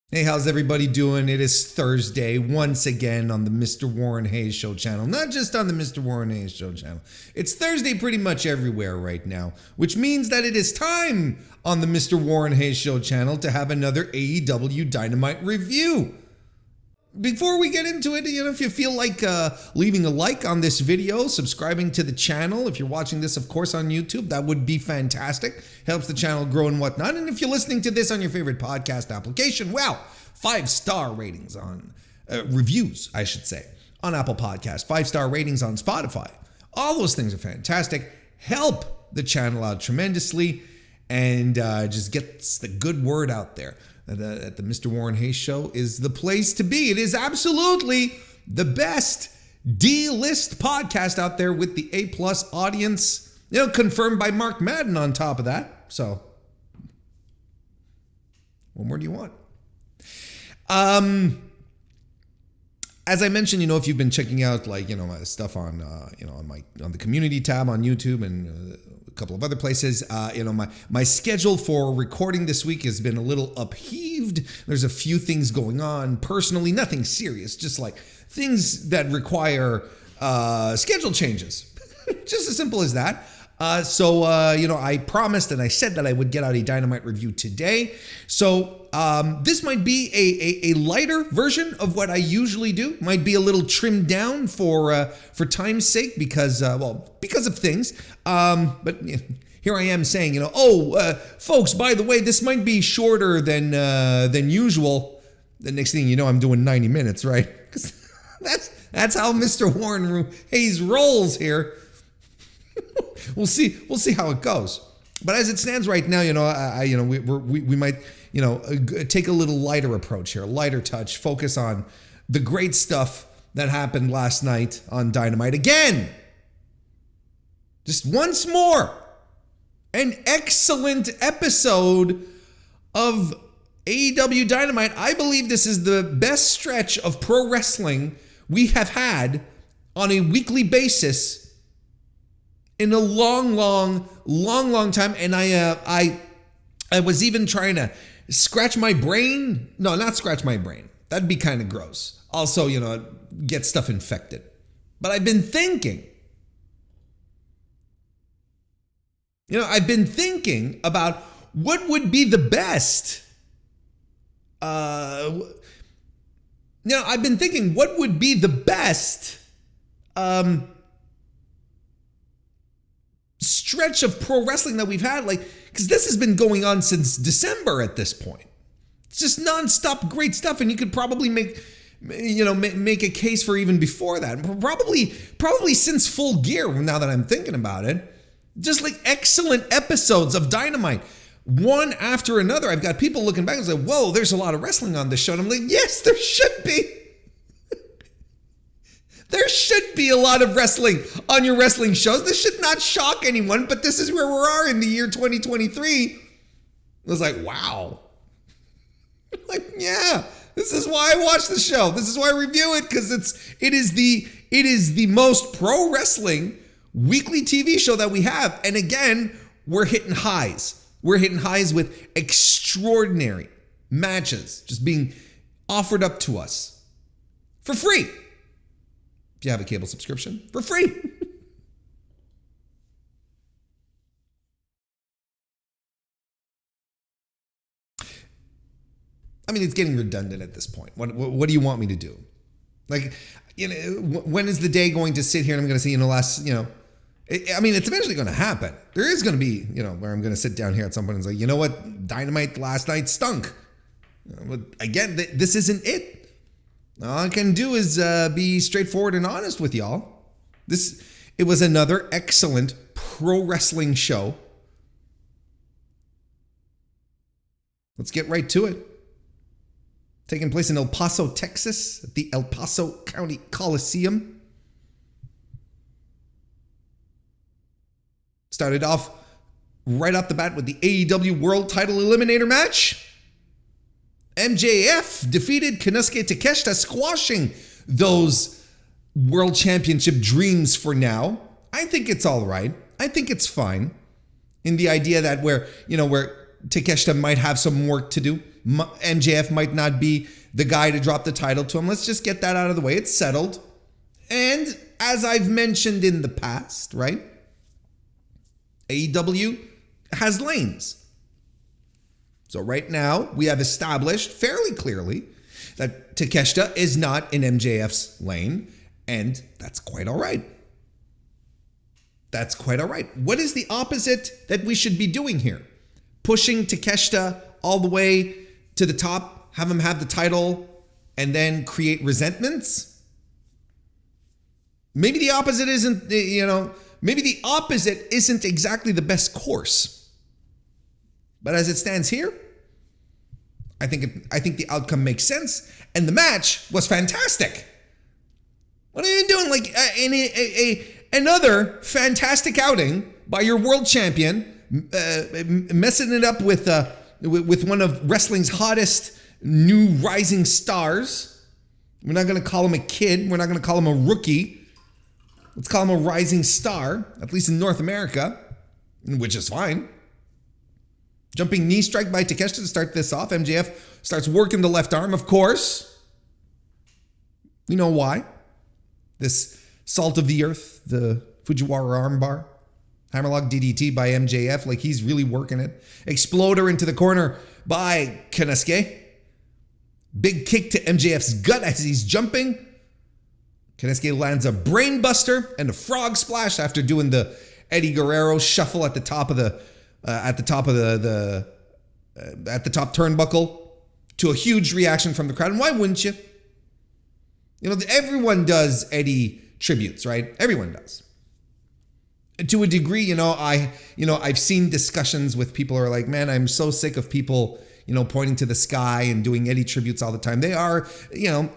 Hey, how's everybody doing? It is Thursday once again on the MrWarrenHayes Show channel. Not just on the MrWarrenHayes Show channel. It's Thursday pretty much everywhere right now, which means that it is time on the MrWarrenHayes Show channel to have another AEW Dynamite review. Before we get into it, if you feel like leaving a like on this video, subscribing to the channel, if you're watching this, of course, on YouTube, that would be fantastic. Helps the channel grow and whatnot. And if you're listening to this on your favorite podcast application, well, 5-star ratings on reviews, I should say, on Apple Podcasts, 5-star ratings on Spotify. All those things are fantastic. Help the channel out tremendously and just gets the good word out there. At the MrWarrenHayes Show is the place to be. It is absolutely the best D-list podcast out there with the A+ audience. Confirmed by Mark Madden on top of that. So, what more do you want? As I mentioned, if you've been checking out my stuff on on the community tab on YouTube and a couple of other places, my schedule for recording this week has been a little upheaved. There's a few things going on personally, nothing serious, just like things that require schedule changes. Just as simple as that. So I promised and I said that I would get out a Dynamite review today. So this might be a lighter version of what I usually do. Might be a little trimmed down for time's sake because of things. But here I am saying, folks, by the way, this might be shorter than usual. The next thing you know, I'm doing 90 minutes, right? That's how MrWarrenHayes rolls here. We'll see how it goes. But as it stands right now, we might take a little lighter approach here, a lighter touch, focus on the great stuff that happened last night on Dynamite. Again, just once more, an excellent episode of AEW Dynamite. I believe this is the best stretch of pro wrestling we have had on a weekly basis in a long time. And I was even trying to scratch my brain. No, not scratch my brain. That'd be kind of gross. Also, get stuff infected. But I've been thinking. I've been thinking about what would be the best. I've been thinking what would be the best stretch of pro wrestling that we've had, because this has been going on since December at this point. It's just nonstop great stuff, and you could probably make a case for even before that. Probably since Full Gear, now that I'm thinking about it. Just like excellent episodes of Dynamite, one after another. I've got people looking back and say, whoa, there's a lot of wrestling on this show. And I'm like, yes, there should be. There should be a lot of wrestling on your wrestling shows. This should not shock anyone, but this is where we are in the year 2023. I was like, wow. Yeah, this is why I watch the show. This is why I review it, because it is the most pro wrestling weekly TV show that we have. And again, we're hitting highs. We're hitting highs with extraordinary matches just being offered up to us for free. If you have a cable subscription, for free. I mean, it's getting redundant at this point. What do you want me to do? When is the day going to sit here and I'm going to say, it's eventually going to happen. There is going to be, where I'm going to sit down here at some point and say, you know what? Dynamite last night stunk. But again, this isn't it. All I can do is be straightforward and honest with y'all. It was another excellent pro wrestling show. Let's get right to it. Taking place in El Paso, Texas, at the El Paso County Coliseum. Started off right off the bat with the AEW World Title Eliminator match. MJF defeated Konosuke Takeshita, squashing those World Championship dreams for now. I think it's all right. I think it's fine. In the idea that where Takeshita might have some work to do, MJF might not be the guy to drop the title to him. Let's just get that out of the way. It's settled. And as I've mentioned in the past, right? AEW has lanes. So right now, we have established fairly clearly that Takeshita is not in MJF's lane, and that's quite all right. That's quite all right. What is the opposite that we should be doing here? Pushing Takeshita all the way to the top, have him have the title, and then create resentments? Maybe the opposite isn't, maybe the opposite isn't exactly the best course. But as it stands here, I think the outcome makes sense, and the match was fantastic. What are you doing? Like another fantastic outing by your world champion, messing it up with one of wrestling's hottest new rising stars. We're not going to call him a kid. We're not going to call him a rookie. Let's call him a rising star, at least in North America, which is fine. Jumping knee strike by Takeshita to start this off. MJF starts working the left arm, of course. We know why. This salt of the earth, the Fujiwara armbar. Hammerlock DDT by MJF, like he's really working it. Exploder into the corner by Konosuke. Big kick to MJF's gut as he's jumping. Konosuke lands a brain buster and a frog splash after doing the Eddie Guerrero shuffle at the top of the top turnbuckle, to a huge reaction from the crowd. And why wouldn't you? Everyone does Eddie tributes, right? Everyone does. And to a degree, I've seen discussions with people who are like, man, I'm so sick of people, pointing to the sky and doing Eddie tributes all the time. They are,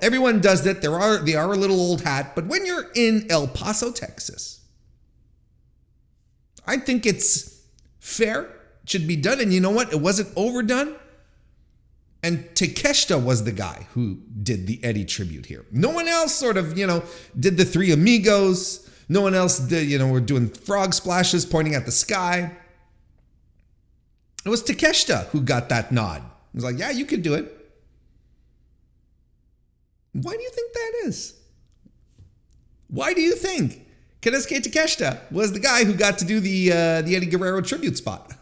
everyone does that. They are a little old hat. But when you're in El Paso, Texas, I think it's fair. It should be done. And you know what? It wasn't overdone. And Takeshita was the guy who did the Eddie tribute here. No one else sort of, did the Three Amigos. No one else did, were doing frog splashes pointing at the sky. It was Takeshita who got that nod. He was like, yeah, you could do it. Why do you think that is? Why do you think Konosuke Takeshita was the guy who got to do the Eddie Guerrero tribute spot?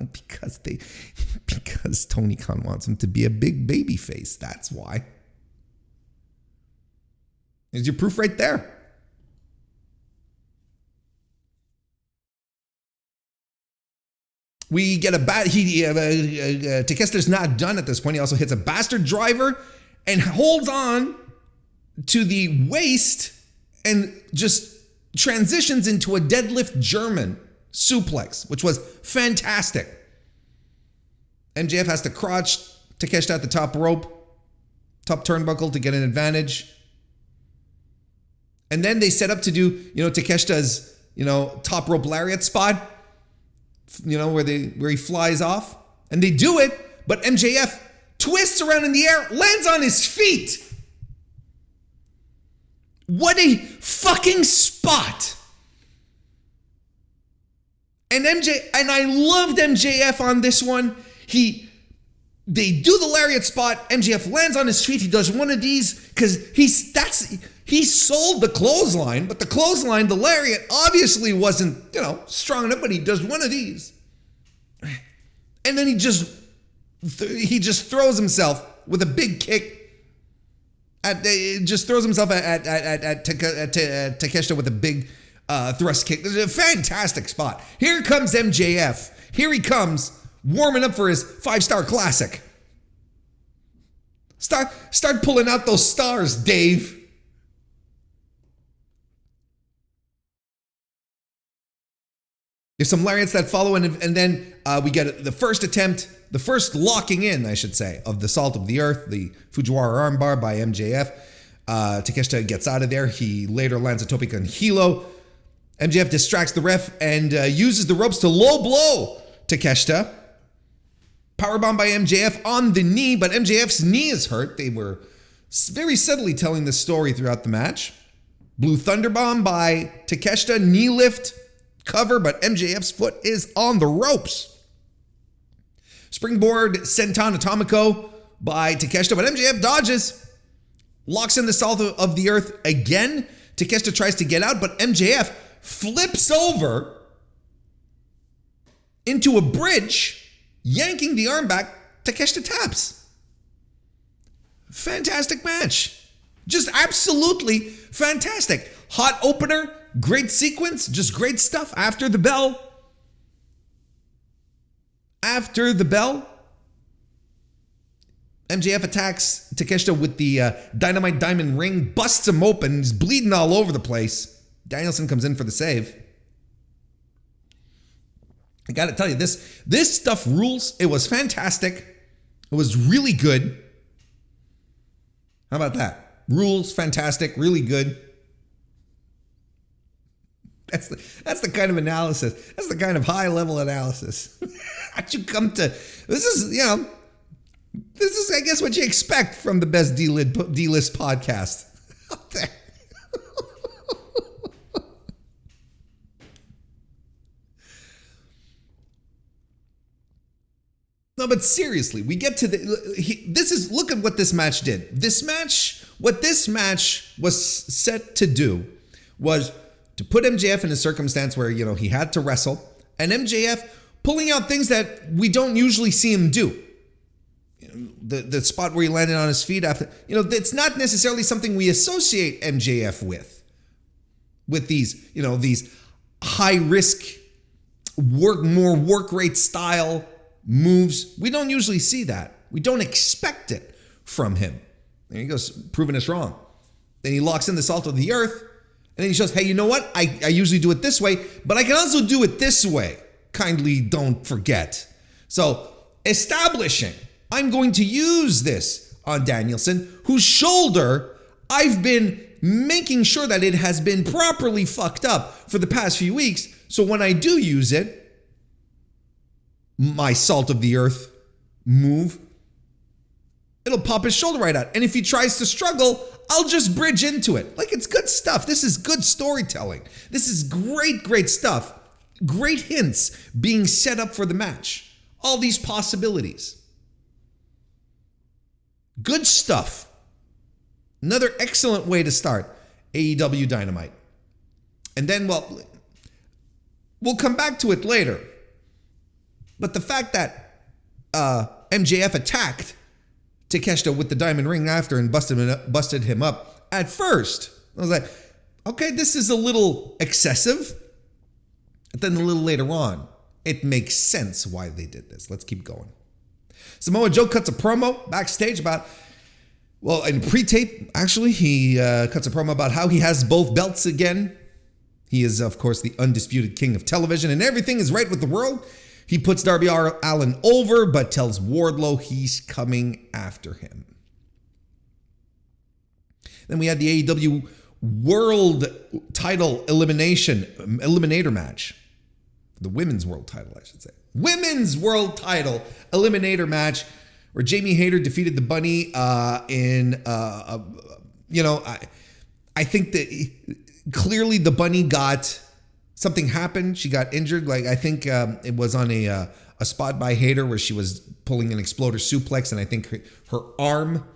Because Tony Khan wants him to be a big baby face. That's why. There's your proof right there. We get Takeshita's not done at this point. He also hits a bastard driver and holds on to the waist and just transitions into a deadlift German suplex, which was fantastic. MJF has to crotch Takeshita at the top rope, top turnbuckle to get an advantage. And then they set up to do, Takeshita's, top rope lariat spot, where he flies off. And they do it, but MJF twists around in the air, lands on his feet. What a fucking spot. And I loved MJF on this one. They do the lariat spot. MJF lands on his feet. He does one of these because he sold the clothesline, but the clothesline, the lariat, obviously wasn't, strong enough, but he does one of these. And then he just throws himself with a big kick at Takeshita with a big thrust kick. This is a fantastic spot. Here comes MJF. Here he comes, warming up for his 5-star classic. Start pulling out those stars, Dave. There's some lariats that follow, and then we get the first attempt, the first locking in, I should say, of the Salt of the Earth, the Fujiwara armbar by MJF. Takeshita gets out of there. He later lands a tope con hilo. MJF distracts the ref and uses the ropes to low blow Takeshita. Powerbomb by MJF on the knee, but MJF's knee is hurt. They were very subtly telling this story throughout the match. Blue Thunderbomb by Takeshita, knee lift, cover, but MJF's foot is on the ropes. Springboard Senton Atomico by Takeshita, but MJF dodges. Locks in the salt of the earth again. Takeshita tries to get out, but MJF flips over into a bridge, yanking the arm back. Takeshita taps. Fantastic match. Just absolutely fantastic. Hot opener, great sequence, just great stuff. After the bell, MJF attacks Takeshita with the Dynamite Diamond Ring, busts him open, he's bleeding all over the place. Danielson comes in for the save. I gotta tell you, this stuff rules. It was fantastic. It was really good. How about that? Rules, fantastic, really good. That's the kind of analysis. That's the kind of high level analysis. How'd you come to this is, I guess, what you expect from the best D-list podcast out there. No, but seriously, we get to look at what this match did. What this match was set to do was to put MJF in a circumstance where, he had to wrestle, and MJF pulling out things that we don't usually see him do. The spot where he landed on his feet after, it's not necessarily something we associate MJF with these high risk more work rate style moves. We don't usually see that. We don't expect it from him. There he goes, proving us wrong. Then he locks in the salt of the earth, and then he shows, hey, you know what? I usually do it this way, but I can also do it this way. Kindly don't forget. So, establishing, I'm going to use this on Danielson, whose shoulder I've been making sure that it has been properly fucked up for the past few weeks. So when I do use it, my salt of the earth move, it'll pop his shoulder right out. And if he tries to struggle, I'll just bridge into it. Like, it's good stuff. This is good storytelling. This is great stuff. Great hints being set up for the match. All these possibilities. Good stuff. Another excellent way to start AEW Dynamite. And then, we'll come back to it later. But the fact that MJF attacked Takeshita with the diamond ring after and busted him up, at first, I was like, okay, this is a little excessive. But then a little later on, it makes sense why they did this. Let's keep going. Samoa Joe cuts a promo backstage about, in pre-tape, actually, he cuts a promo about how he has both belts again. He is, of course, the undisputed king of television, and everything is right with the world. He puts Darby Allin over, but tells Wardlow he's coming after him. Then we had the AEW World Title Eliminator match. The Women's World Title, I should say. Women's World Title Eliminator match, where Jamie Hayter defeated the Bunny I think that clearly the Bunny got... Something happened. She got injured. I think it was on a spot by Hayter where she was pulling an exploder suplex, and I think her arm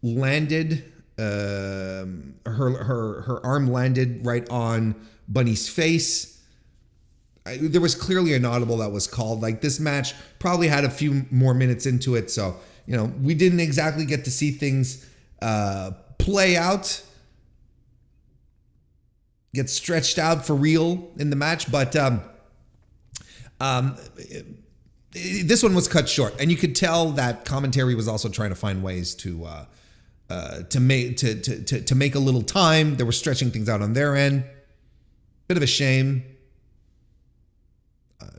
landed. Her arm landed right on Bunny's face. There was clearly an audible that was called. This match probably had a few more minutes into it, so we didn't exactly get to see things play out. Gets stretched out for real in the match, but this one was cut short, and you could tell that commentary was also trying to find ways to make a little time. They were stretching things out on their end. Bit of a shame.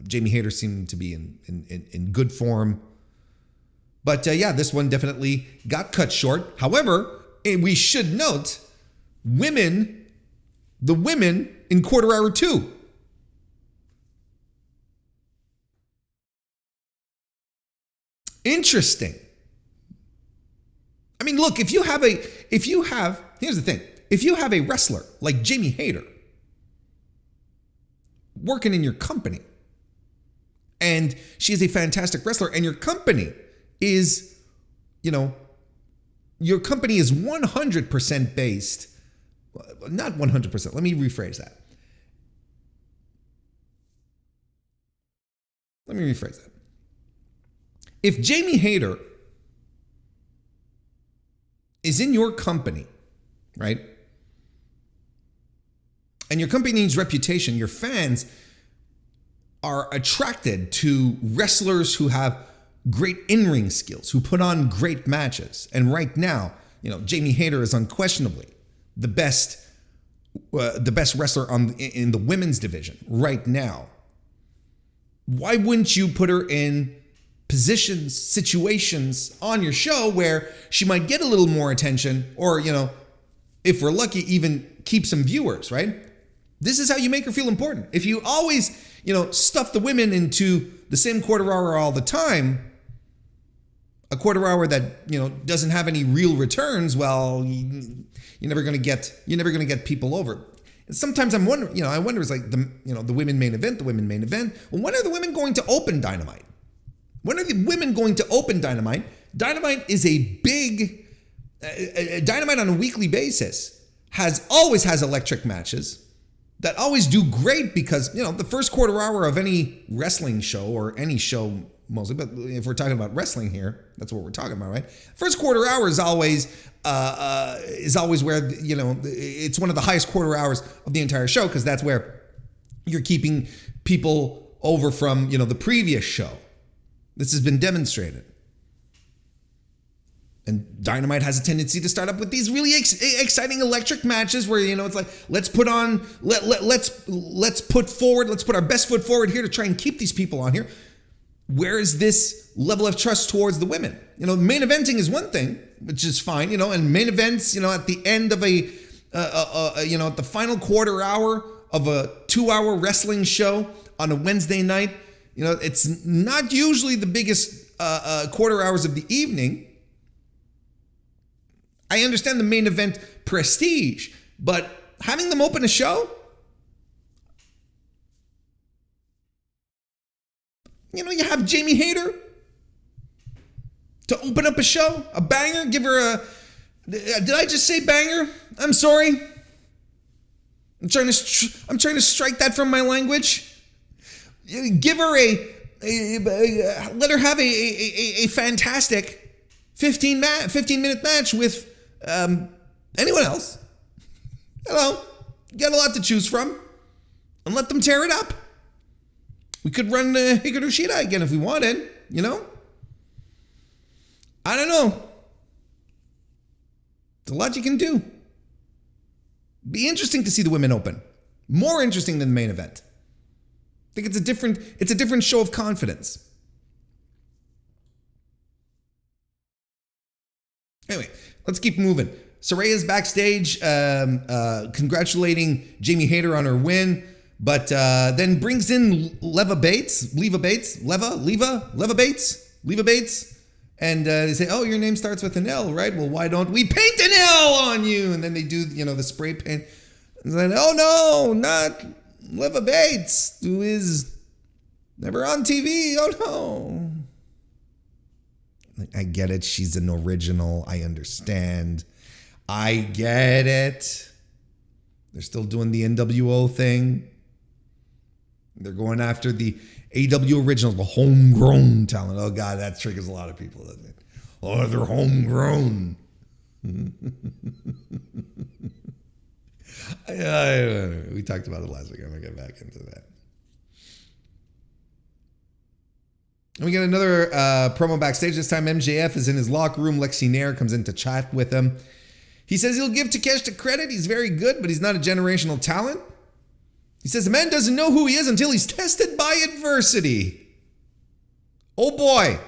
Jamie Hayter seemed to be in good form, but this one definitely got cut short. However, we should note, the women in quarter hour 2. Interesting. I mean, look, here's the thing. If you have a wrestler like Jamie Hayter working in your company, and she is a fantastic wrestler, and your company is your company is 100% based, not 100%, let me rephrase that. If Jamie Hayter is in your company, right? And your company needs reputation, your fans are attracted to wrestlers who have great in-ring skills, who put on great matches. And right now, Jamie Hayter is unquestionably the best wrestler in the women's division right now. Why wouldn't you put her in positions, situations on your show where she might get a little more attention, or, if we're lucky, even keep some viewers, right? This is how you make her feel important. If you always, stuff the women into the same quarter hour all the time, a quarter hour that, doesn't have any real returns, well, you're never going to get people over. And sometimes I'm wondering, I wonder, it's like the women main event. Well, when are the women going to open Dynamite? When are the women going to open Dynamite? Dynamite is a big, Dynamite on a weekly basis always has electric matches that always do great because, the first quarter hour of any wrestling show, or any show mostly, but if we're talking about wrestling here, that's what we're talking about, right? First quarter hour is always where, it's one of the highest quarter hours of the entire show, because that's where you're keeping people over from, the previous show. This has been demonstrated. And Dynamite has a tendency to start up with these really exciting electric matches where, it's like, let's put our best foot forward here to try and keep these people on here. Where is this level of trust towards the women? Main eventing is one thing, which is fine, and main events, at the end of at the final quarter hour of a 2-hour wrestling show on a Wednesday night, it's not usually the biggest quarter hours of the evening. I understand the main event prestige, but having them open a show, you have Jamie Hayter to open up a show, a banger, give her a, did I just say banger? I'm sorry. I'm trying to strike that from my language. Give her let her have a fantastic 15-minute match with anyone else. Hello, you got a lot to choose from, and let them tear it up. We could run Hikaru Shida again if we wanted, I don't know. There's a lot you can do. Be interesting to see the women open. More interesting than the main event. I think it's a different show of confidence. Anyway, let's keep moving. Saraya's backstage congratulating Jamie Hayter on her win, but then brings in Leva Bates, and they say, oh, your name starts with an L, right? Well, why don't we paint an L on you? And then they do, the spray paint. And then, oh no, not Leva Bates, who is never on TV. Oh no. I get it. She's an original. I understand. I get it. They're still doing the NWO thing. They're going after the AEW originals, the homegrown talent. Oh, God, that triggers a lot of people, doesn't it? Oh, they're homegrown. We talked about it last week. I'm going to get back into that. And we get another promo backstage. This time MJF is in his locker room. Lexi Nair comes in to chat with him. He says he'll give Takeshita credit. He's very good, but he's not a generational talent. He says the man doesn't know who he is until he's tested by adversity. Oh boy.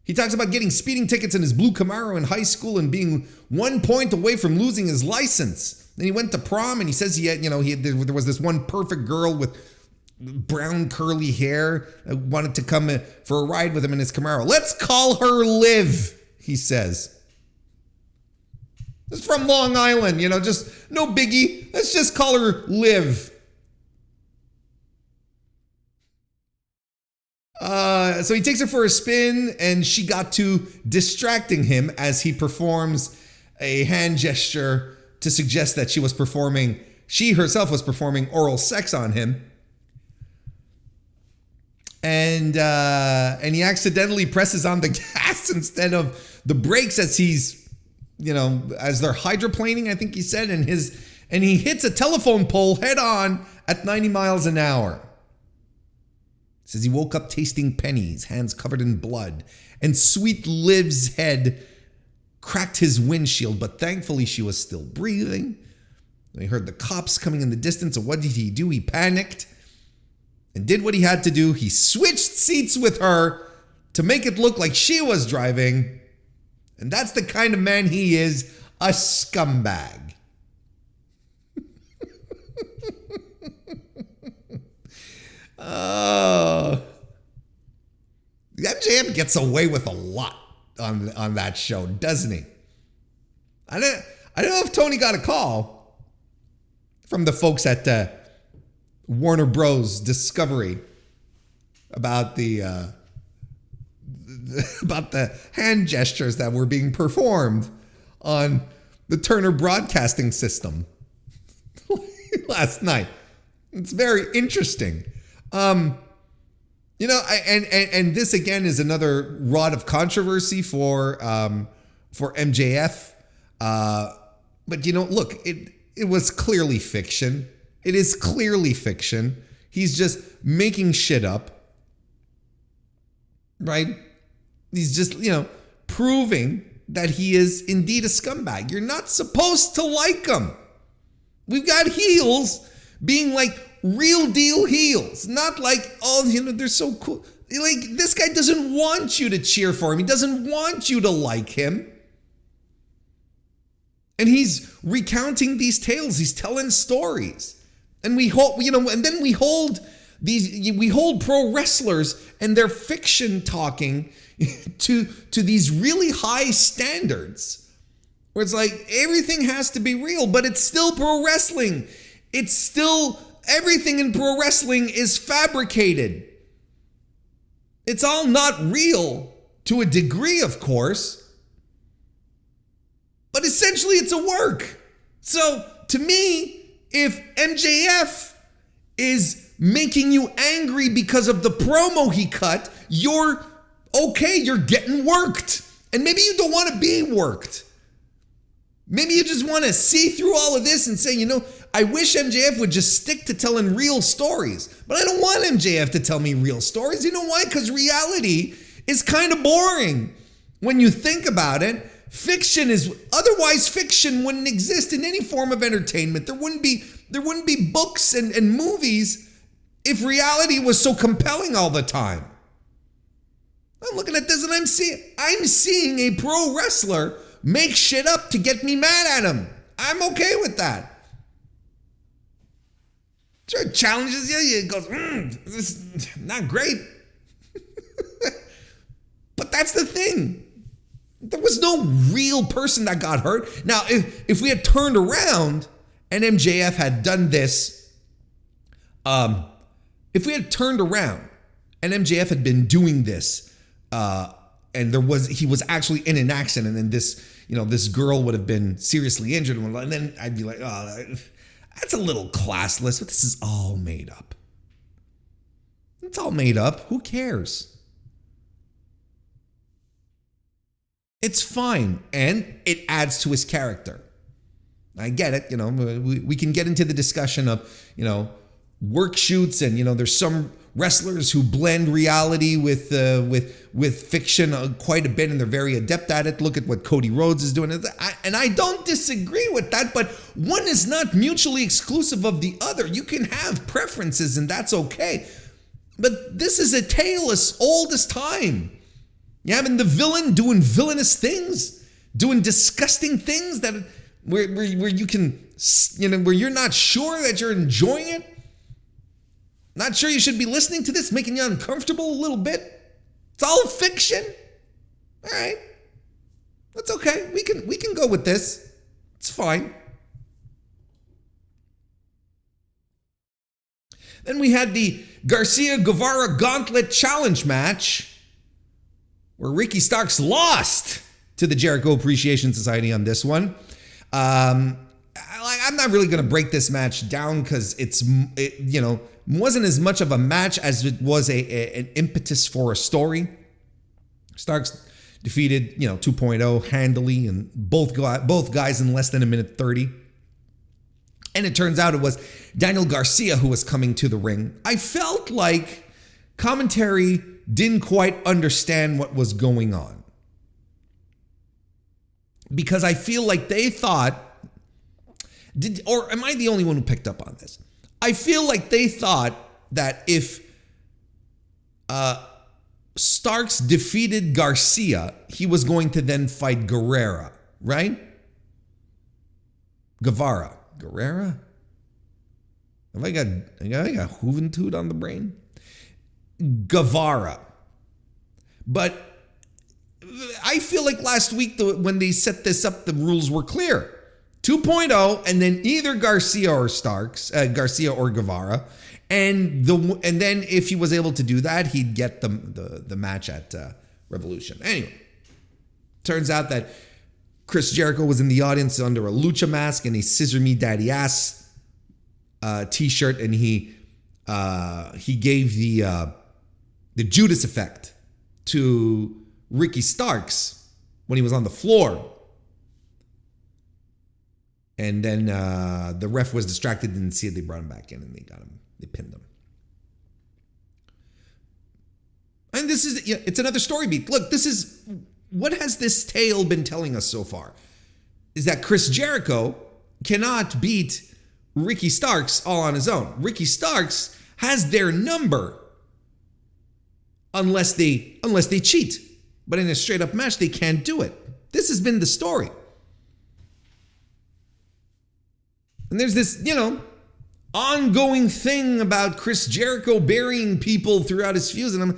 He talks about getting speeding tickets in his blue Camaro in high school and being 1 point away from losing his license. Then he went to prom and he says there was this one perfect girl with brown curly hair that wanted to come for a ride with him in his Camaro. Let's call her Liv, he says. It's from Long Island, just no biggie. Let's just call her Liv. So he takes her for a spin, and she got to distracting him as he performs a hand gesture to suggest that she herself was performing oral sex on him. And he accidentally presses on the gas instead of the brakes as he's, as they're hydroplaning, I think he said, and he hits a telephone pole head on at 90 miles an hour. Says he woke up tasting pennies, hands covered in blood, and Sweet Liv's head cracked his windshield, but thankfully she was still breathing. He heard the cops coming in the distance, and what did he do? He panicked and did what he had to do. He switched seats with her to make it look like she was driving, and that's the kind of man he is, a scumbag. MJF gets away with a lot on that show, doesn't he? I don't know if Tony got a call from the folks at Warner Bros. Discovery about the hand gestures that were being performed on the Turner Broadcasting System last night. It's very interesting. And this again is another rod of controversy for MJF. But look, it was clearly fiction. It is clearly fiction. He's just making shit up, right? He's just, proving that he is indeed a scumbag. You're not supposed to like him. We've got heels being like real deal heels, not like, they're so cool. Like, this guy doesn't want you to cheer for him. He doesn't want you to like him. And he's recounting these tales. He's telling stories. And we hold, and then we hold pro wrestlers and their fiction talking to these really high standards where it's like everything has to be real, but it's still pro wrestling. It's still, everything in pro wrestling is fabricated. It's all not real to a degree, of course, but essentially it's a work. So to me, if MJF is making you angry because of the promo he cut, you're okay, you're getting worked. And maybe you don't want to be worked. Maybe you just want to see through all of this and say, I wish MJF would just stick to telling real stories. But I don't want MJF to tell me real stories. You know why? Because reality is kind of boring. When you think about it, otherwise fiction wouldn't exist in any form of entertainment. There wouldn't be books and movies if reality was so compelling all the time. I'm looking at this and I'm seeing a pro wrestler make shit up to get me mad at him. I'm okay with that. Sure, challenges you. He goes, this is not great. But that's the thing. There was no real person that got hurt. Now, if we had turned around and MJF had done this, if we had turned around and MJF had been doing this, and he was actually in an accident, and this girl would have been seriously injured, and then I'd be like, that's a little classless, but this is all made up. It's all made up. Who cares? It's fine, and it adds to his character. I get it. We can get into the discussion of, work shoots, and there's some wrestlers who blend reality with fiction quite a bit, and they're very adept at it. Look at what Cody Rhodes is doing, and I don't disagree with that. But one is not mutually exclusive of the other. You can have preferences, and that's okay. But this is a tale as old as time. You're having the villain doing villainous things, doing disgusting things where you can, where you're not sure that you're enjoying it. Not sure you should be listening to this, making you uncomfortable a little bit. It's all fiction. All right. That's okay. We can go with this. It's fine. Then we had the Garcia-Guevara Gauntlet Challenge match, where Ricky Starks lost to the Jericho Appreciation Society on this one. I'm not really going to break this match down because it wasn't as much of a match as it was an impetus for a story. Starks defeated, 2.0 handily, and both guys in less than a minute 30. And it turns out it was Daniel Garcia who was coming to the ring. I felt like commentary didn't quite understand what was going on, because I feel like they thought, or am I the only one who picked up on this? I feel like they thought that if Starks defeated Garcia, he was going to then fight Guerrera, right? Guevara. Guerrera? Have I got Juventud on the brain? Guevara. But I feel like last week when they set this up, the rules were clear. 2.0, and then either Garcia or Garcia or Guevara. And then if he was able to do that, he'd get the match at Revolution. Anyway, turns out that Chris Jericho was in the audience under a lucha mask and a Scissor Me Daddy Ass t-shirt, and he gave the Judas effect to Ricky Starks when he was on the floor. And then the ref was distracted, didn't see it. They brought him back in and they got him. They pinned him. And this is, it's another story beat. Look, this is, what has this tale been telling us so far? Is that Chris Jericho cannot beat Ricky Starks all on his own. Ricky Starks has their number unless they cheat. But in a straight up match, they can't do it. This has been the story. And there's this, ongoing thing about Chris Jericho burying people throughout his feuds. And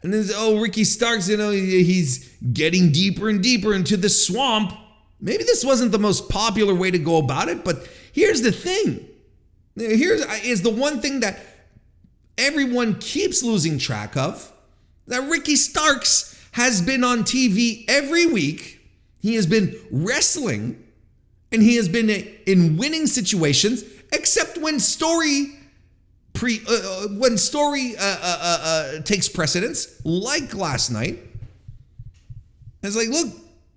there's, Ricky Starks, he's getting deeper and deeper into the swamp. Maybe this wasn't the most popular way to go about it, but here's the thing. Here's the one thing that everyone keeps losing track of, that Ricky Starks has been on TV every week. He has been wrestling, and he has been in winning situations, except when story takes precedence, like last night. It's like, look,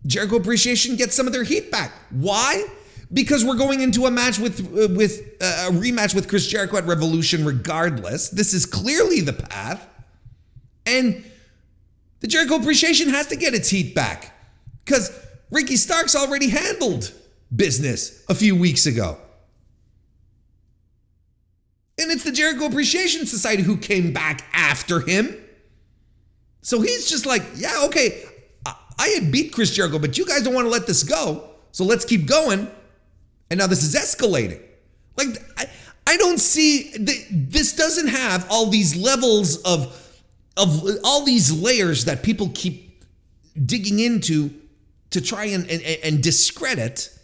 Jericho Appreciation gets some of their heat back. Why? Because we're going into a match with a rematch with Chris Jericho at Revolution regardless. This is clearly the path. And the Jericho Appreciation has to get its heat back, because Ricky Starks already handled business a few weeks ago. And it's the Jericho Appreciation Society who came back after him. So he's just like, yeah, okay, I had beat Chris Jericho, but you guys don't want to let this go. So let's keep going. And now this is escalating. Like, I don't see, this doesn't have all these levels of all these layers that people keep digging into to try and discredit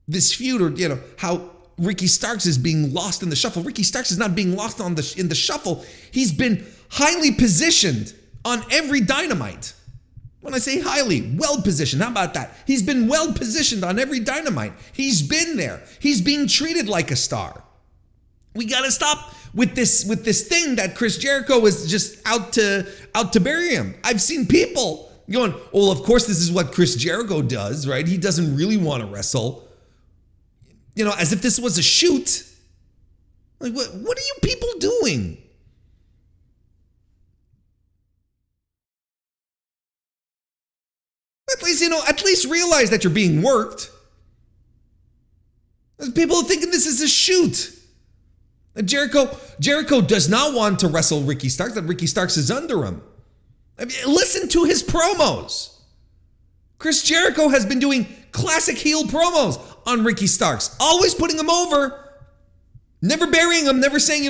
this feud, or how Ricky Starks is being lost in the shuffle. Ricky Starks is not being lost in the shuffle. He's been highly positioned on every Dynamite. When I say highly, well positioned, how about that? He's been well positioned on every Dynamite. He's been there. He's being treated like a star. We got to stop with this thing that Chris Jericho is just out to bury him. I've seen people going, well, of course this is what Chris Jericho does, right? He doesn't really want to wrestle. As if this was a shoot. Like, what are you people doing? At least realize that you're being worked. People are thinking this is a shoot. Jericho does not want to wrestle Ricky Starks, that Ricky Starks is under him. I mean, listen to his promos. Chris Jericho has been doing classic heel promos on Ricky Starks, always putting him over, never burying him, never saying,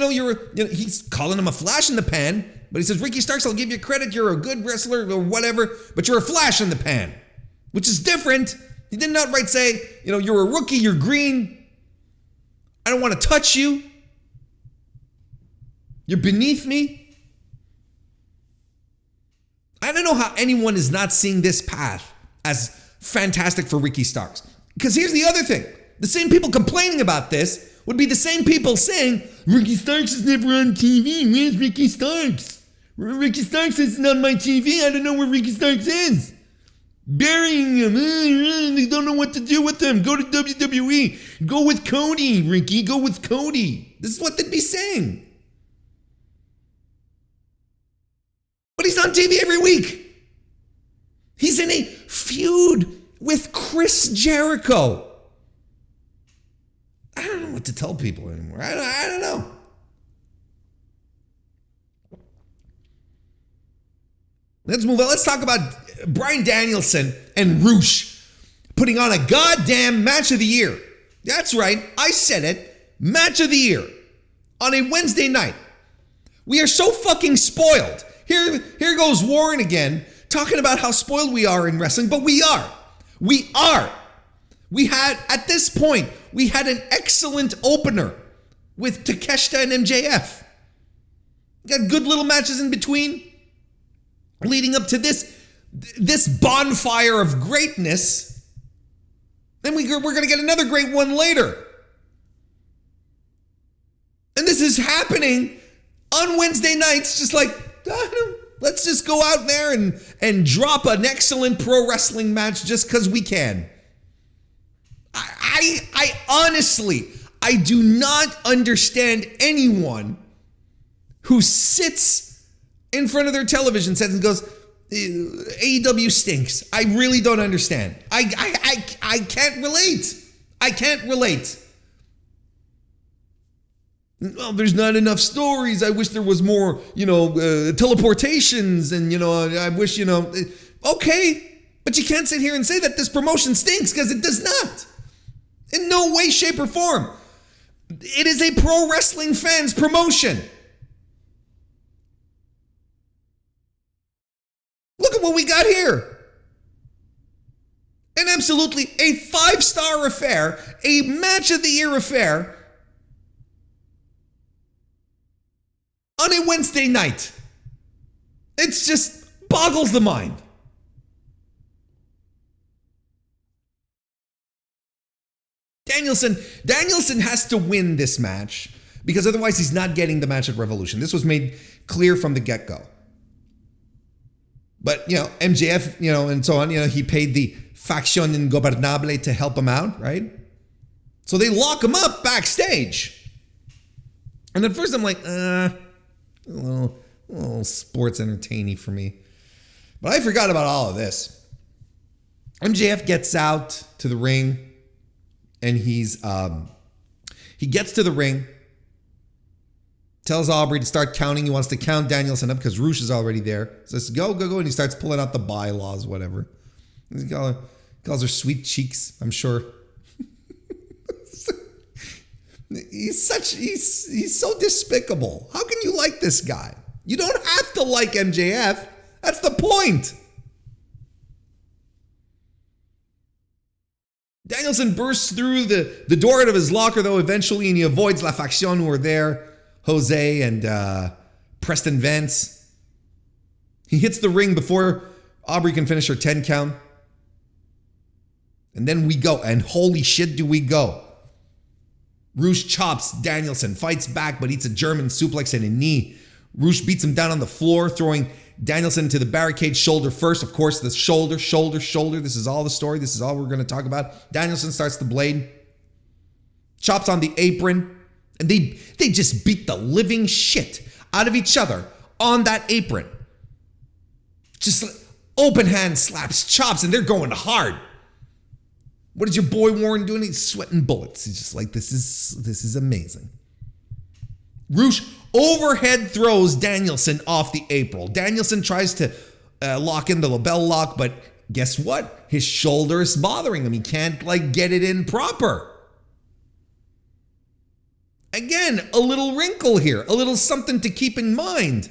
he's calling him a flash in the pan, but he says, Ricky Starks, I'll give you credit, you're a good wrestler or whatever, but you're a flash in the pan, which is different. He did not say, you're a rookie, you're green. I don't want to touch you. You're beneath me. I don't know how anyone is not seeing this path as fantastic for Ricky Starks. Because here's the other thing. The same people complaining about this would be the same people saying, Ricky Starks is never on TV. Where's Ricky Starks? Ricky Starks isn't on my TV. I don't know where Ricky Starks is. Burying him. They don't know what to do with him. Go to WWE. Go with Cody, Ricky. Go with Cody. This is what they'd be saying. But he's on TV every week. He's in a feud with Chris Jericho. I don't know what to tell people anymore. I don't know. Let's move on. Let's talk about Bryan Danielson and Roosh putting on a goddamn match of the year. That's right. I said it. Match of the year on a Wednesday night. We are so fucking spoiled. Here goes Warren again, talking about how spoiled we are in wrestling, but we are. We are. At this point, we had an excellent opener with Takeshita and MJF. Got good little matches in between, leading up to this bonfire of greatness. Then we're going to get another great one later. And this is happening on Wednesday nights, just like, let's just go out there and drop an excellent pro wrestling match just because we can. I honestly, I do not understand anyone who sits in front of their television set and goes, AEW stinks. I really don't understand. I can't relate. I can't relate. Well, there's not enough stories. I wish there was more, teleportations and, I wish, okay. But you can't sit here and say that this promotion stinks because it does not. In no way, shape, or form. It is a pro wrestling fans promotion. Look at what we got here. And absolutely a 5-star affair, a match of the year affair on a Wednesday night. It's just boggles the mind. Danielson has to win this match because otherwise he's not getting the match at Revolution. This was made clear from the get-go. But, MJF, and so on, he paid the Facción Ingobernable to help him out, right? So they lock him up backstage. And at first I'm like, a little sports entertaining for me. But I forgot about all of this. MJF gets out to the ring. And he gets to the ring, tells Aubrey to start counting. He wants to count Danielson up because Roosh is already there. Says, go. And he starts pulling out the bylaws, whatever. He calls her sweet cheeks, I'm sure. He's so despicable. How can you like this guy? You don't have to like MJF. That's the point. Danielson bursts through the door out of his locker, though, eventually, and he avoids La Facción, who are there, Jose and Preston Vance. He hits the ring before Aubrey can finish her 10 count. And then we go, and holy shit do we go. Roosh chops Danielson, fights back, but eats a German suplex and a knee. Roosh beats him down on the floor, throwing Danielson to the barricade shoulder first. Of course, the shoulder. This is all the story. This is all we're going to talk about. Danielson starts the blade. Chops on the apron. And they just beat the living shit out of each other on that apron. Just open hand slaps, chops, and they're going hard. What is your boy Warren doing? He's sweating bullets. He's just like, this is amazing. Roosh overhead throws Danielson off the apron. Danielson tries to lock in the label lock, but guess what? His shoulder is bothering him. He can't get it in proper. Again, a little wrinkle here, a little something to keep in mind.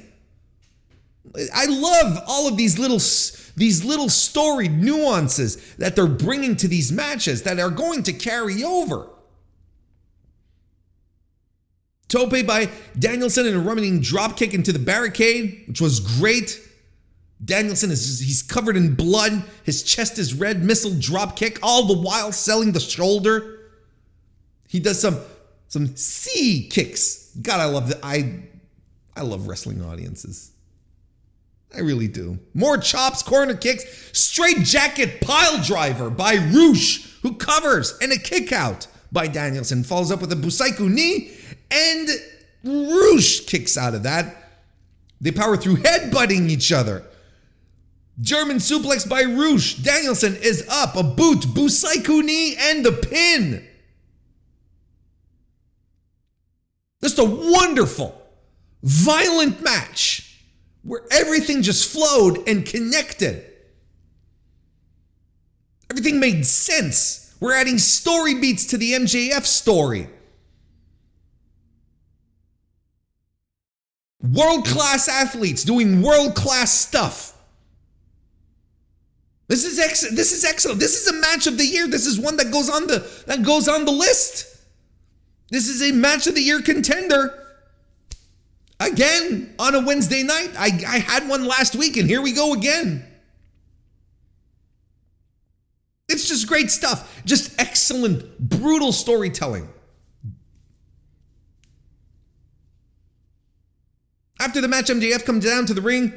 I love all of these little storied nuances that they're bringing to these matches that are going to carry over. Tope by Danielson and a running dropkick into the barricade, which was great. Danielson he's covered in blood. His chest is red. Missile dropkick, all the while selling the shoulder. He does some C kicks. God, I love that. I love wrestling audiences. I really do. More chops, corner kicks, straight jacket pile driver by Roosh, who covers, and a kick out by Danielson. Follows up with a Busaiku knee, and Roosh kicks out of that. They power through headbutting each other. German suplex by Roosh. Danielson is up, a boot, Busaiku knee, and the pin. Just a wonderful, violent match where everything just flowed and connected. Everything made sense. We're adding story beats to the MJF story. World-class athletes doing world-class stuff. This is excellent. This is excellent. This is a match of the year. This is one that goes on the list. This is a match of the year contender. Again, on a Wednesday night. I had one last week, and here we go again. It's just great stuff. Just excellent, brutal storytelling. After the match, MJF comes down to the ring,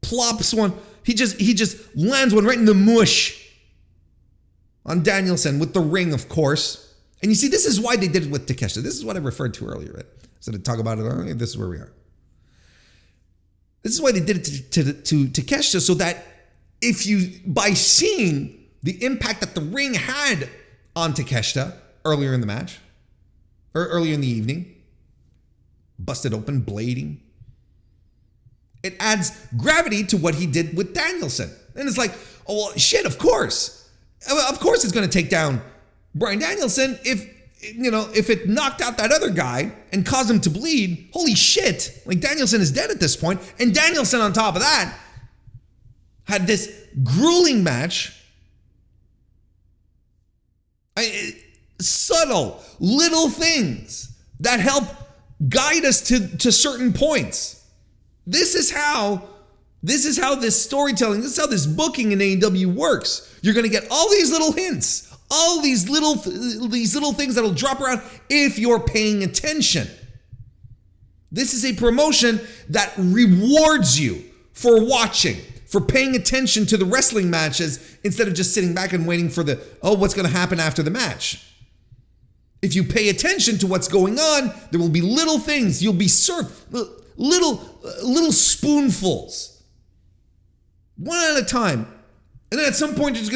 plops one. He just lands one right in the mush on Danielson with the ring, of course. And you see, this is why they did it with Takeshita. This is what I referred to earlier, right? So to talk about it, this is where we are. This is why they did it to Takeshita, so that if you, by seeing the impact that the ring had on Takeshita earlier in the match, or earlier in the evening, busted open, blading, it adds gravity to what he did with Danielson. And it's like, oh, well, shit, of course. Of course it's going to take down Bryan Danielson if it knocked out that other guy and caused him to bleed. Holy shit. Like, Danielson is dead at this point. And Danielson, on top of that, had this grueling match. Subtle little things that help guide us to certain points. This is how this storytelling, this is how this booking in AEW works. You're going to get all these little hints, all these little things that'll drop around if you're paying attention. This is a promotion that rewards you for watching, for paying attention to the wrestling matches instead of just sitting back and waiting for what's going to happen after the match. If you pay attention to what's going on, there will be little things. You'll be served little spoonfuls, one at a time. And then at some point, you're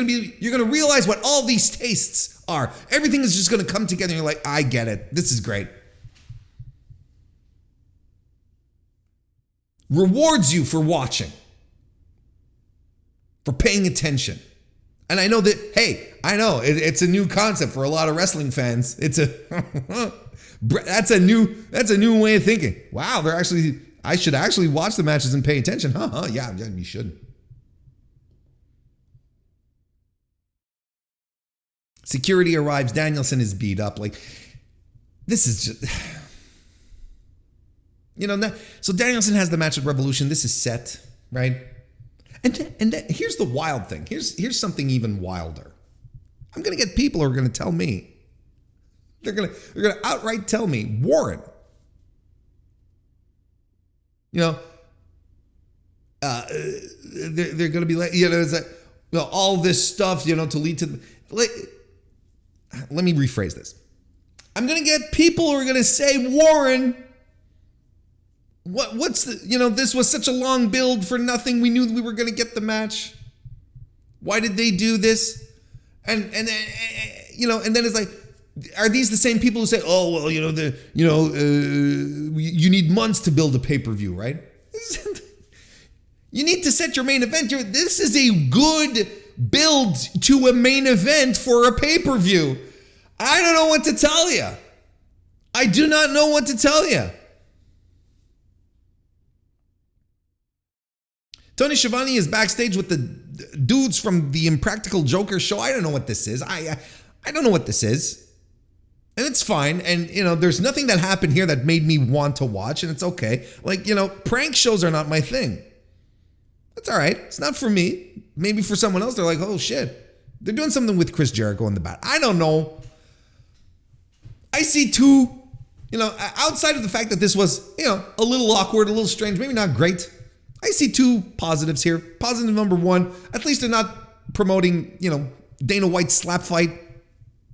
going to realize what all these tastes are. Everything is just going to come together and you're like, I get it. This is great. Rewards you for watching, for paying attention. And I know that, hey, I know it's a new concept for a lot of wrestling fans. That's a new way of thinking. Wow, I should actually watch the matches and pay attention. Yeah, you should. Security arrives. Danielson is beat up. Like, this is just, so Danielson has the match at Revolution. This is set, right? And then here's the wild thing. Here's something even wilder. I'm gonna get people who are gonna tell me. They're gonna outright tell me, Warren. They're gonna be like, it's like, all this stuff, to lead to. Let me rephrase this. I'm gonna get people who are gonna say, Warren, what's the, this was such a long build for nothing. We knew we were gonna get the match. Why did they do this? And then it's like, are these the same people who say, oh, well, you need months to build a pay-per-view, right? You need to set your main event. This is a good build to a main event for a pay-per-view. I don't know what to tell you. I do not know what to tell you. Tony Schiavone is backstage with the dudes from the Impractical Joker show. I don't know what this is. I don't know what this is. And it's fine. And, there's nothing that happened here that made me want to watch, and it's okay. Like, prank shows are not my thing. That's all right. It's not for me. Maybe for someone else, they're like, oh, shit. They're doing something with Chris Jericho in the back. I don't know. I see two, outside of the fact that this was, a little awkward, a little strange, maybe not great. I see two positives here. Positive number one, at least they're not promoting, Dana White's slap fight.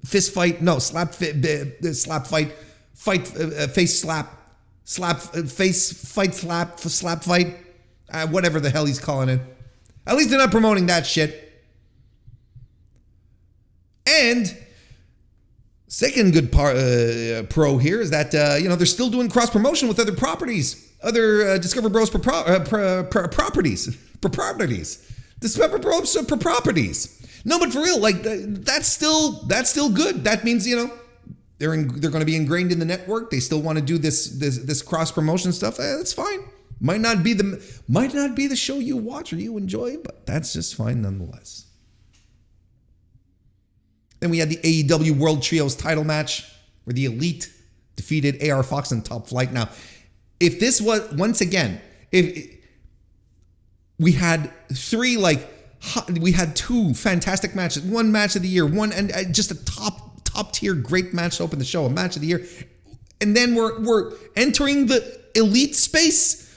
Fist fight, no, slap fight, face slap, face fight, slap fight, whatever the hell he's calling it. At least they're not promoting that shit. And second good pro here is that, they're still doing cross promotion with other properties, other Discover Bros properties. Discover Bros properties. No, but for real, like that's still good. That means they're going to be ingrained in the network. They still want to do this cross promotion stuff. That's fine. Might not be the show you watch or you enjoy, but that's just fine nonetheless. Then we had the AEW World Trios title match where the Elite defeated AR Fox and Top Flight. Now, if this was once again, if we had we had two fantastic matches, one match of the year, one and just a top tier great match to open the show, a match of the year, and then we're entering the Elite space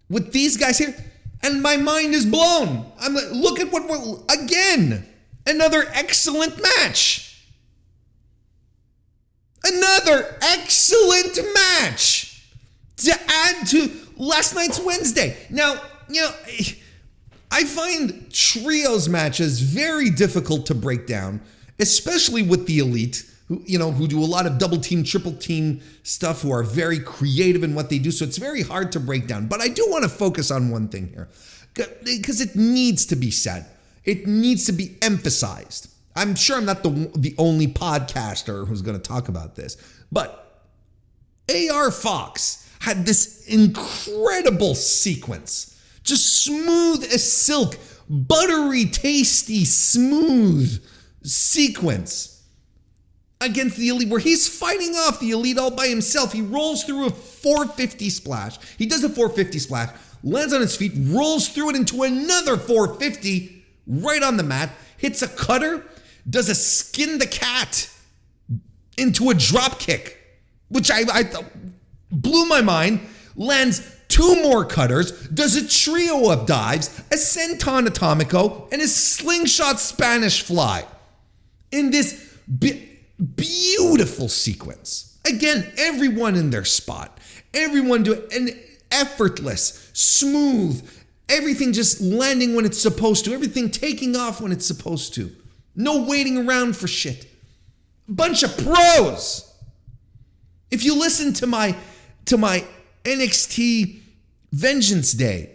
with these guys here, and my mind is blown. I'm like, look at what we're again, another excellent match, another excellent match to add to last night's Wednesday. Now, I find trios matches very difficult to break down, especially with the Elite, who do a lot of double team, triple team stuff, who are very creative in what they do. So it's very hard to break down. But I do want to focus on one thing here, because it needs to be said. It needs to be emphasized. I'm sure I'm not the only podcaster who's going to talk about this, but AR Fox had this incredible sequence. Just smooth as silk, buttery, tasty, smooth sequence against the Elite, where he's fighting off the Elite all by himself. He rolls through a 450 splash. He does a 450 splash, lands on his feet, rolls through it into another 450 right on the mat, hits a cutter, does a skin the cat into a drop kick, which I blew my mind, lands two more cutters, does a trio of dives, a senton atomico, and a slingshot Spanish fly in this beautiful sequence. Again, everyone in their spot, everyone doing an effortless, smooth, everything just landing when it's supposed to, everything taking off when it's supposed to. No waiting around for shit. Bunch of pros. If you listen to my NXT Vengeance Day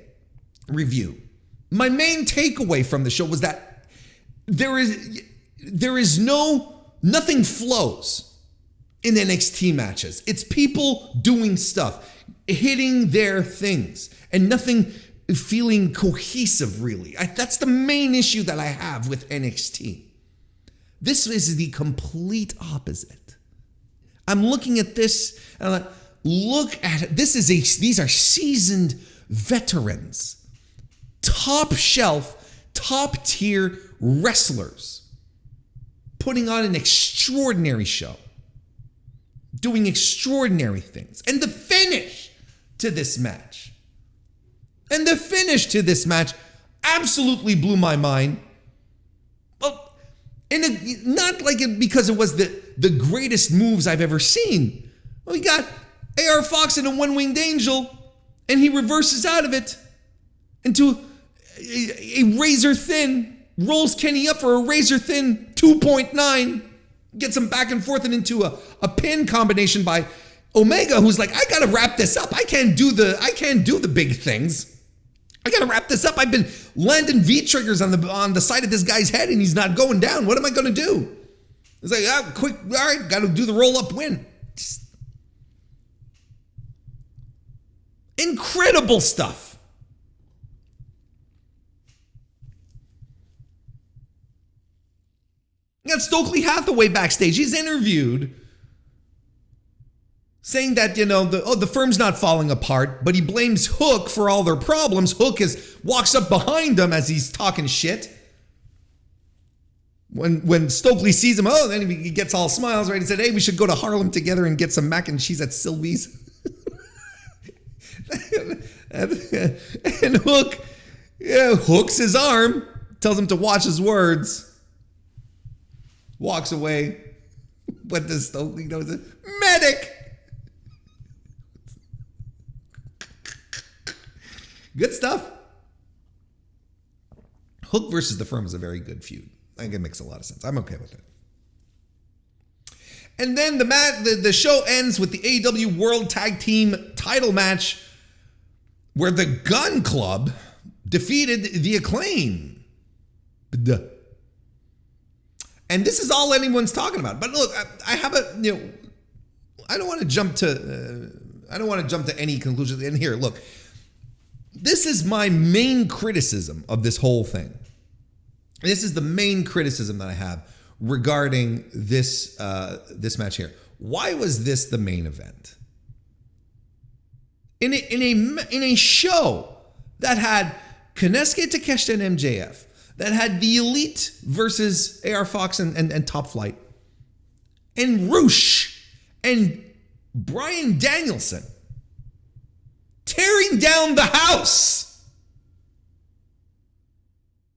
review, my main takeaway from the show was that there is nothing flows in NXT matches. It's people doing stuff, hitting their things, and nothing feeling cohesive, really. That's the main issue that I have with NXT. This is the complete opposite. I'm looking at this and I'm like, look at it. These are seasoned veterans, top shelf, top tier wrestlers, putting on an extraordinary show, doing extraordinary things. And the finish to this match absolutely blew my mind. Well, not like it because it was the greatest moves I've ever seen. We got AR Fox in a one-winged angel, and he reverses out of it into a razor thin, rolls Kenny up for a razor thin 2.9, gets him back and forth and into a pin combination by Omega, who's like, I gotta wrap this up. I can't do the big things. I gotta wrap this up. I've been landing V-triggers on the side of this guy's head and he's not going down. What am I gonna do? It's like, quick, all right, gotta do the roll-up win. Just incredible stuff. You got Stokely Hathaway backstage. He's interviewed saying that, the firm's not falling apart, but he blames Hook for all their problems. Hook walks up behind him as he's talking shit. When Stokely sees him, then he gets all smiles, right? He said, hey, we should go to Harlem together and get some mac and cheese at Sylvie's. and Hook hooks his arm, tells him to watch his words, walks away. What does Stokely know? Medic! Good stuff. Hook versus the Firm is a very good feud. I think it makes a lot of sense. I'm okay with it. And then the show ends with the AEW World Tag Team title match where the Gun Club defeated the Acclaimed. And this is all anyone's talking about. But look, I have I don't want to jump to any conclusions. And here, look. This is my main criticism of this whole thing. This is the main criticism that I have regarding this match here. Why was this the main event? In a show that had Konosuke Takeshita and MJF, that had the Elite versus AR Fox and Top Flight, and Roosh and Bryan Danielson tearing down the house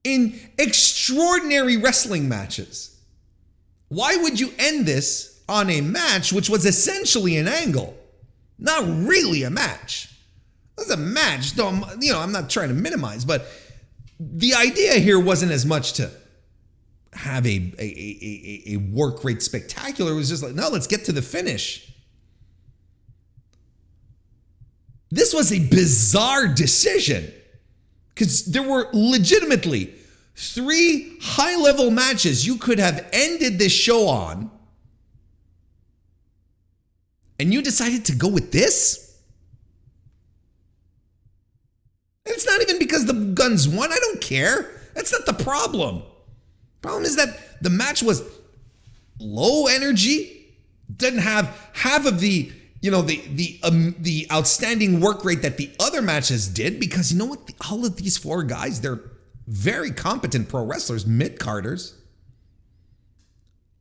in extraordinary wrestling matches. Why would you end this on a match which was essentially an angle? Not really a match. It was a match. I'm not trying to minimize, but the idea here wasn't as much to have a work rate spectacular. It was just like, no, let's get to the finish. This was a bizarre decision because there were legitimately 3 high-level matches you could have ended this show on, and you decided to go with this? And it's not even because the Guns won. I don't care. That's not the problem. Problem is that the match was low energy, didn't have half of the the outstanding work rate that the other matches did, because you know what? All of these 4 guys, they're very competent pro wrestlers, mid-carders.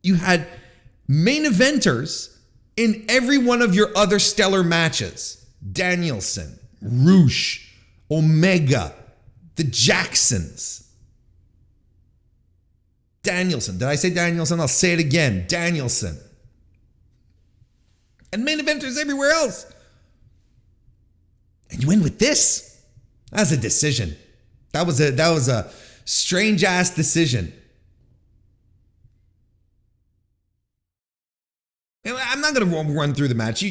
You had main eventers in every one of your other stellar matches. Danielson, Roosh, Omega, the Jacksons. Danielson. Did I say Danielson? I'll say it again. Danielson. And main eventers everywhere else. And you win with this. That's a decision. That was a strange ass decision. And I'm not going to run through the match.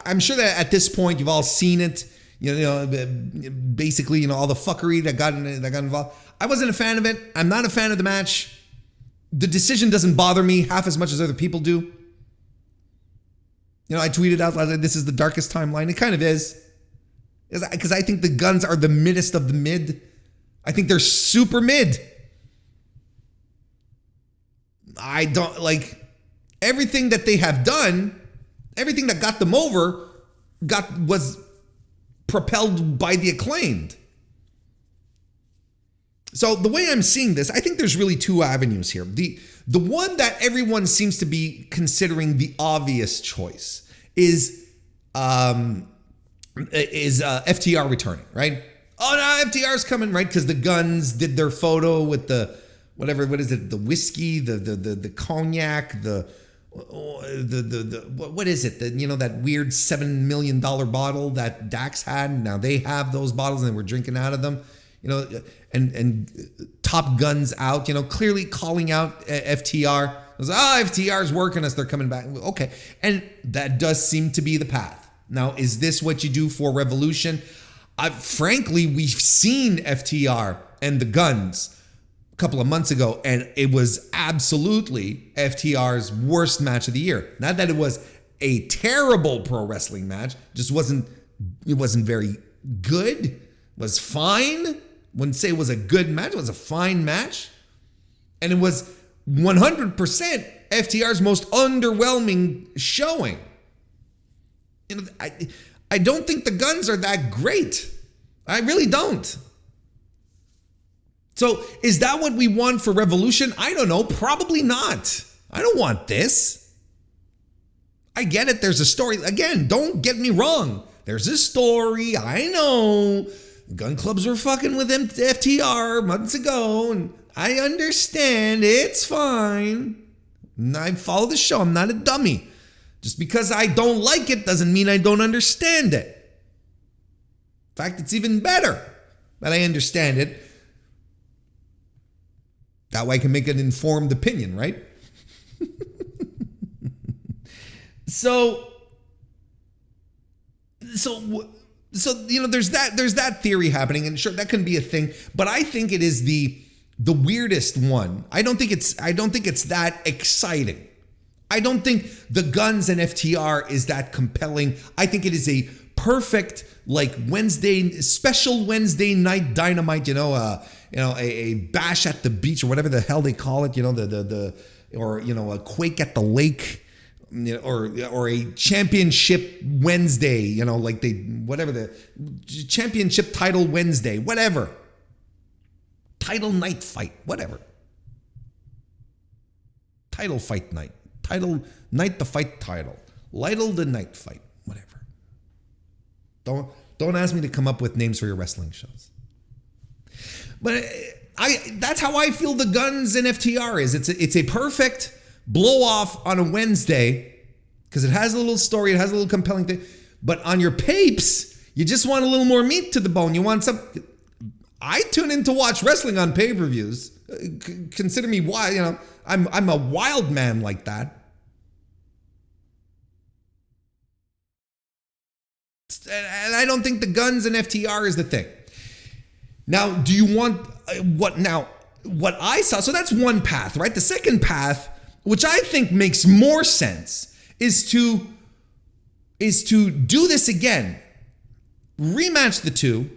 I'm sure that at this point you've all seen it. Basically, all the fuckery that got involved. I wasn't a fan of it. I'm not a fan of the match. The decision doesn't bother me half as much as other people do. I tweeted out, this is the darkest timeline. It kind of is. Because I think the Guns are the middest of the mid. I think they're super mid. I don't like everything that they have done, everything that got them over was propelled by the Acclaimed. So the way I'm seeing this, I think there's really 2 avenues here. The one that everyone seems to be considering the obvious choice is FTR returning, right? Oh no, FTR's coming, right? Because the Guns did their photo with the whatever, what is it? The whiskey, the cognac, what is it? That weird $7 million bottle that Dax had. Now they have those bottles and we're drinking out of them. And Top Gun's out, clearly calling out FTR. It was, FTR's working us, they're coming back. Okay. And that does seem to be the path. Now, is this what you do for Revolution? Frankly, we've seen FTR and the Guns a couple of months ago, and it was absolutely FTR's worst match of the year. Not that it was a terrible pro wrestling match, it wasn't very good. It was fine. Wouldn't say it was a good match. It was a fine match. And it was 100% FTR's most underwhelming showing. I don't think the Guns are that great. I really don't. So is that what we want for Revolution? I don't know. Probably not. I don't want this. I get it. There's a story. Again, don't get me wrong. There's a story. I know. Gun clubs were fucking with FTR months ago. And I understand. It's fine. I follow the show. I'm not a dummy. Just because I don't like it doesn't mean I don't understand it. In fact, it's even better that I understand it. That way I can make an informed opinion, right? So there's that theory happening, and sure, that can be a thing, but I think it is the weirdest one. I don't think it's that exciting. I don't think the Guns and FTR is that compelling. I think it is a perfect special Wednesday night Dynamite, a bash at the beach or whatever the hell they call it, or a quake at the lake, or a championship Wednesday, the championship title Wednesday, whatever. Title night fight, whatever. Title fight night. Title night the fight title. Lytle the night fight, whatever. Don't ask me to come up with names for your wrestling shows. But that's how I feel the Guns and FTR is. It's a perfect blow off on a Wednesday because it has a little story, it has a little compelling thing. But on your papes, you just want a little more meat to the bone. You want some. I tune in to watch wrestling on pay-per-views. Consider me wild. I'm a wild man like that. And I don't think the Guns and FTR is the thing. Now, do you want what I saw? So that's one path, right? The second path, which I think makes more sense, is to do this again. Rematch the two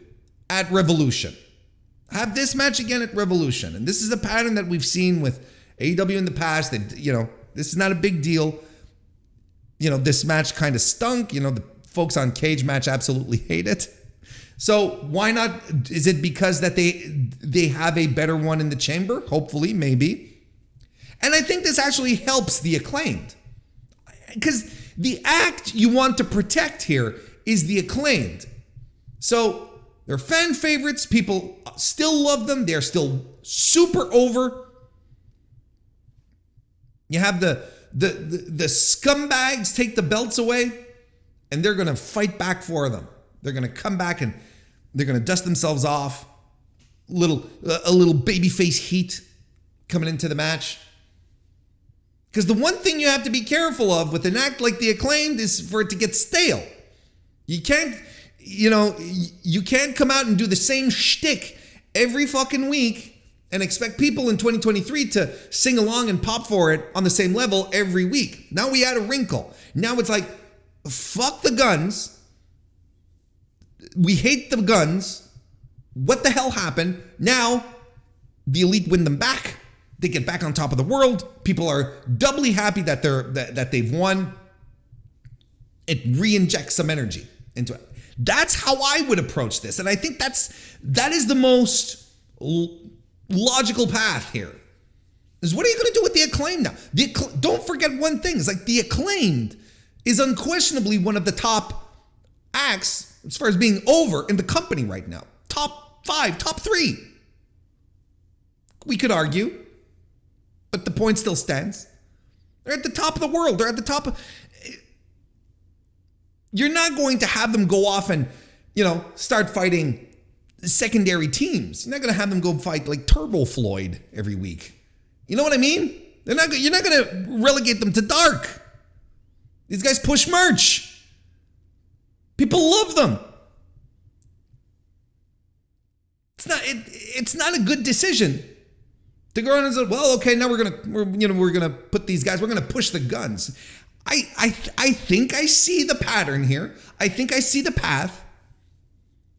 at Revolution. Have this match again at Revolution. And this is a pattern that we've seen with AEW in the past. That, this is not a big deal. This match kind of stunk. The folks on Cage Match absolutely hate it. So why not? Is it because that they have a better one in the chamber? Hopefully, maybe. And I think this actually helps the Acclaimed. Because the act you want to protect here is the Acclaimed. So they're fan favorites. People still love them. They're still super over. You have the scumbags take the belts away, and they're going to fight back for them. They're going to come back and they're going to dust themselves off. A little babyface heat coming into the match. Because the one thing you have to be careful of with an act like the Acclaimed is for it to get stale. You can't come out and do the same shtick every fucking week and expect people in 2023 to sing along and pop for it on the same level every week. Now we add a wrinkle. Now it's like, fuck the Guns. We hate the Guns. What the hell happened? Now the Elite win them back. They get back on top of the world. People are doubly happy that they've won. It re-injects some energy into it. That's how I would approach this. And I think that is the most logical path here. Is what are you going to do with the Acclaimed now? Don't forget one thing. It's like the Acclaimed is unquestionably one of the top acts as far as being over in the company right now. Top 5, top 3. We could argue, but the point still stands. They're at the top of the world. They're at the top of... You're not going to have them go off and, start fighting secondary teams. You're not going to have them go fight like Turbo Floyd every week. You know what I mean? You're not going to relegate them to dark. These guys push merch. People love them. It's not a good decision to go around and say, well, okay, now we're gonna put these guys. We're gonna push the Guns. I think I see the pattern here. I think I see the path.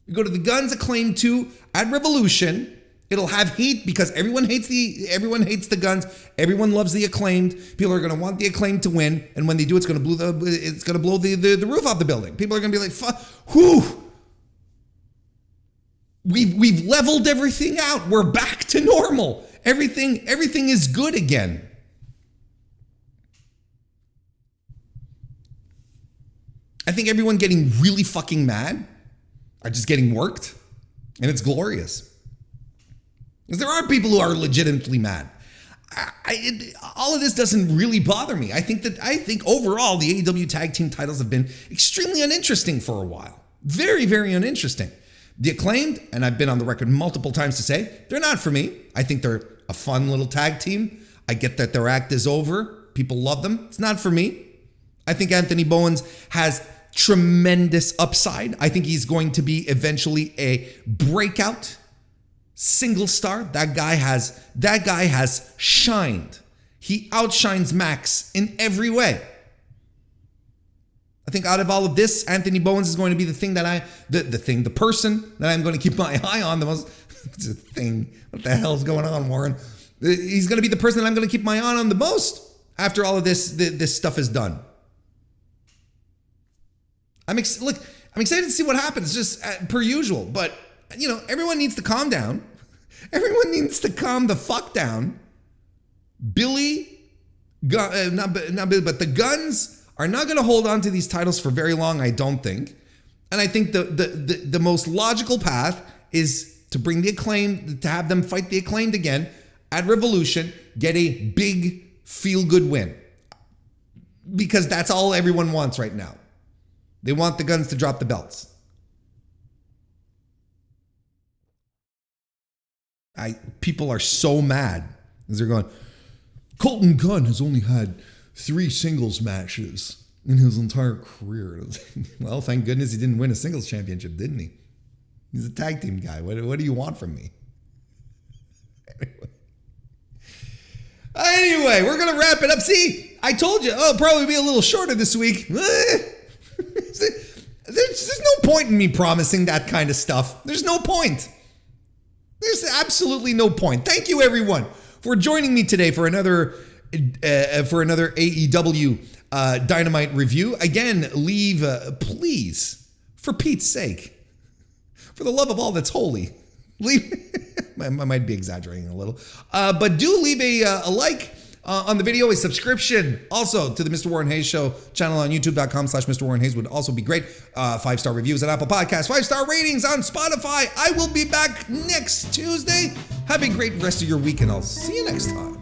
You go to the Guns, Acclaimed 2 at Revolution. It'll have heat because everyone hates the Guns. Everyone loves the Acclaimed. People are going to want the Acclaimed to win, and when they do, it's going to blow the roof off the building. People are going to be like, whew. We've leveled everything out. We're back to normal. Everything is good again. I think everyone getting really fucking mad are just getting worked, and it's glorious. Because there are people who are legitimately mad. All of this doesn't really bother me. I think overall the AEW tag team titles have been extremely uninteresting for a while. Very, very uninteresting. The Acclaimed, and I've been on the record multiple times to say, they're not for me. I think they're a fun little tag team. I get that their act is over. People love them. It's not for me. I think Anthony Bowens has tremendous upside. I think he's going to be eventually a breakout single star. That guy has shined. He outshines Max in every way. I think out of all of this, Anthony Bowens is going to be the person that I'm going to keep my eye on the most. It's a thing. What the hell is going on, Warren? He's going to be the person that I'm going to keep my eye on the most after all of this stuff is done. I'm excited to see what happens, just per usual. But, everyone needs to calm down. Everyone needs to calm the fuck down. Not Billy, but the Guns are not going to hold on to these titles for very long, I don't think. And I think the most logical path is to bring the Acclaimed, to have them fight the Acclaimed again at Revolution, get a big feel-good win. Because that's all everyone wants right now. They want the Guns to drop the belts. People are so mad as they're going, Colton Gunn has only had 3 singles matches in his entire career. Well, thank goodness he didn't win a singles championship, didn't he? He's a tag team guy. What do you want from me? Anyway, we're going to wrap it up. See, I told you, it'll probably be a little shorter this week. There's no point in me promising that kind of stuff. There's no point. There's absolutely no point. Thank you, everyone, for joining me today for another AEW Dynamite review. Again, leave, please, for Pete's sake, for the love of all that's holy, leave. I might be exaggerating a little, but do leave a like on the video, a subscription also to the Mr. Warren Hayes Show channel on youtube.com/Mr. Warren Hayes would also be great. 5-star reviews on Apple Podcasts, 5-star ratings on Spotify. I will be back next Tuesday. Have a great rest of your week, and I'll see you next time.